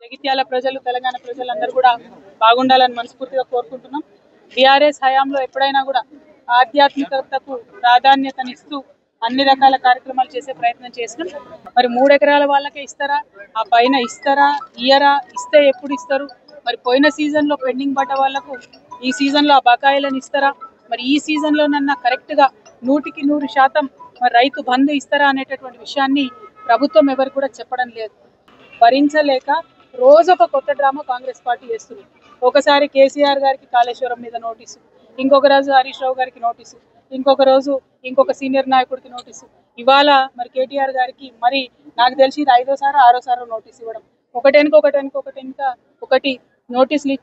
జగిత్యాల ప్రజలు తెలంగాణ ప్రజలందరూ కూడా బాగుండాలని మనస్ఫూర్తిగా కోరుకుంటున్నాం. టీఆర్ఎస్ హయాంలో ఎప్పుడైనా కూడా ఆధ్యాత్మికతకు ప్రాధాన్యతనిస్తూ అన్ని రకాల కార్యక్రమాలు చేసే ప్రయత్నం చేసినాం. మరి 3 ఎకరాల వాళ్ళకే ఇస్తారా, ఆ పైన ఇస్తారా, ఇయ్యరా, ఇస్తే ఎప్పుడు ఇస్తారు? మరి పోయిన సీజన్లో పెండింగ్ పడ్డ వాళ్లకు ఈ సీజన్లో ఆ బకాయిలను ఇస్తారా? మరి ఈ సీజన్లోనన్నా కరెక్ట్గా 100కి 100% మరి రైతు బంధు ఇస్తారా అనేటటువంటి విషయాన్ని ప్రభుత్వం ఎవరు కూడా చెప్పడం లేదు. భరించలేక రోజు ఒక కొత్త డ్రామా కాంగ్రెస్ పార్టీ చేస్తుంది. ఒకసారి కేసీఆర్ గారికి కాళేశ్వరం మీద నోటీసు, ఇంకొక రోజు హరీష్ రావు గారికి నోటీసు, ఇంకొక రోజు ఇంకొక సీనియర్ నాయకుడికి నోటీసు, ఇవాళ మరి కేటీఆర్ గారికి మరి నాకు తెలిసి ఇది 5వ సారో 6వ సారో నోటీసు ఇవ్వడం. ఒకటి నోటీసులు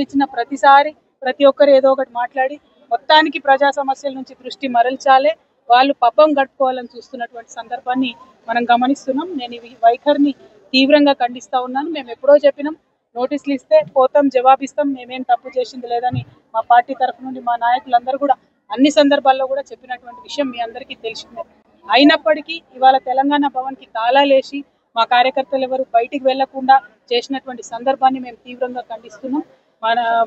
ఇచ్చిన ప్రతిసారి ప్రతి ఒక్కరు ఏదో ఒకటి మాట్లాడి మొత్తానికి ప్రజా సమస్యల నుంచి దృష్టి మరల్చాలే, వాళ్ళు పబ్బం గడుపుకోవాలని చూస్తున్నటువంటి సందర్భాన్ని మనం గమనిస్తున్నాం. నేను ఈ వైఖరిని తీవ్రంగా ఖండిస్తూ ఉన్నాను. మేము ఎప్పుడో చెప్పినాం, నోటీసులు ఇస్తే పోతాం, జవాబిస్తాం, మేమేం తప్పు చేసింది లేదని మా పార్టీ తరఫు నుండి మా నాయకులందరూ కూడా అన్ని సందర్భాల్లో కూడా చెప్పినటువంటి విషయం మీ అందరికీ తెలిసిందే. అయినప్పటికీ ఇవాళ తెలంగాణ భవన్కి తాళాలేసి మా కార్యకర్తలు ఎవరు బయటికి వెళ్లకుండా చేసినటువంటి సందర్భాన్ని మేము తీవ్రంగా ఖండిస్తున్నాం.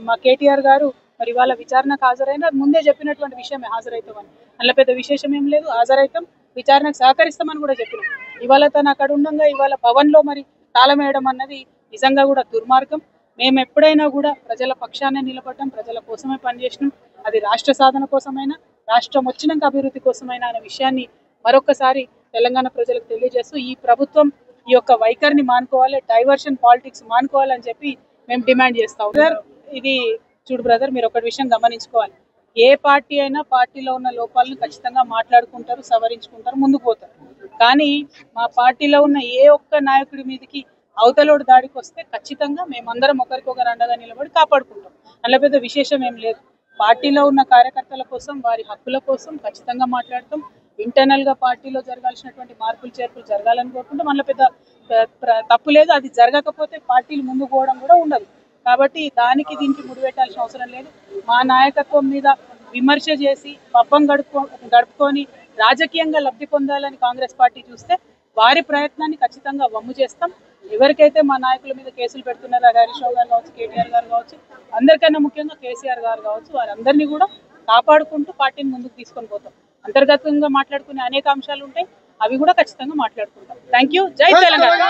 మా కేటీఆర్ గారు మరి ఇవాళ విచారణకు హాజరైన ముందే చెప్పినటువంటి విషయమే, హాజరవుతామని. అందులో పెద్ద విశేషం ఏం లేదు, హాజరవుతాం, విచారణకు సహకరిస్తామని కూడా చెప్పినాం. ఇవాళ తను అక్కడ ఉండగా ఇవాళ భవన్లో మరి తాళం వేయడం అన్నది నిజంగా కూడా దుర్మార్గం. మేము ఎప్పుడైనా కూడా ప్రజల పక్షానే నిలబడ్డాం, ప్రజల కోసమే పనిచేసినాం. అది రాష్ట్ర సాధన కోసమైనా, రాష్ట్రం వచ్చినాక అభివృద్ధి కోసమైనా అనే విషయాన్ని మరొకసారి తెలంగాణ ప్రజలకు తెలియజేస్తూ ఈ ప్రభుత్వం ఈ యొక్క వైఖరిని మానుకోవాలి, డైవర్షన్ పాలిటిక్స్ మానుకోవాలని చెప్పి మేము డిమాండ్ చేస్తాం. ఇది చూడు బ్రదర్, మీరు ఒక విషయం గమనించుకోవాలి. ఏ పార్టీ అయినా పార్టీలో ఉన్న లోపాలను ఖచ్చితంగా మాట్లాడుకుంటారు, సవరించుకుంటారు, ముందుకు పోతారు. కానీ మా పార్టీలో ఉన్న ఏ ఒక్క నాయకుడి మీదకి అవతలోడు దాడికి వస్తే ఖచ్చితంగా మేమందరం ఒకరికొకరు అండగా నిలబడి కాపాడుకుంటాం. అందులో పెద్ద విశేషం ఏం లేదు. పార్టీలో ఉన్న కార్యకర్తల కోసం, వారి హక్కుల కోసం ఖచ్చితంగా మాట్లాడతాం. ఇంటర్నల్గా పార్టీలో జరగాల్సినటువంటి మార్పులు చేర్పులు జరగాలని కోరుకుంటాం. అందులో పెద్ద తప్పు లేదు. అది జరగకపోతే పార్టీలు ముందుకు పోవడం కూడా ఉండదు. కాబట్టి దానికి దీనికి ముడిపెట్టాల్సిన అవసరం లేదు. మా నాయకత్వం మీద విమర్శ చేసి పబ్బం గడుపుకొని రాజకీయంగా లబ్ధి పొందాలని కాంగ్రెస్ పార్టీ చూస్తే వారి ప్రయత్నాన్ని ఖచ్చితంగా వమ్ము చేస్తాం. ఎవరికైతే మా నాయకుల మీద కేసులు పెడుతున్నారో, హరీష్ రావు గారు కావచ్చు, కేటీఆర్ గారు కావచ్చు, అందరికన్నా ముఖ్యంగా కేసీఆర్ గారు కావచ్చు, వారందరినీ కూడా కాపాడుకుంటూ పార్టీని ముందుకు తీసుకొని పోతాం. అంతర్గతంగా మాట్లాడుకునే అనేక అంశాలు ఉంటాయి, అవి కూడా ఖచ్చితంగా మాట్లాడుకుంటాం. Thank you. జై తెలంగాణ.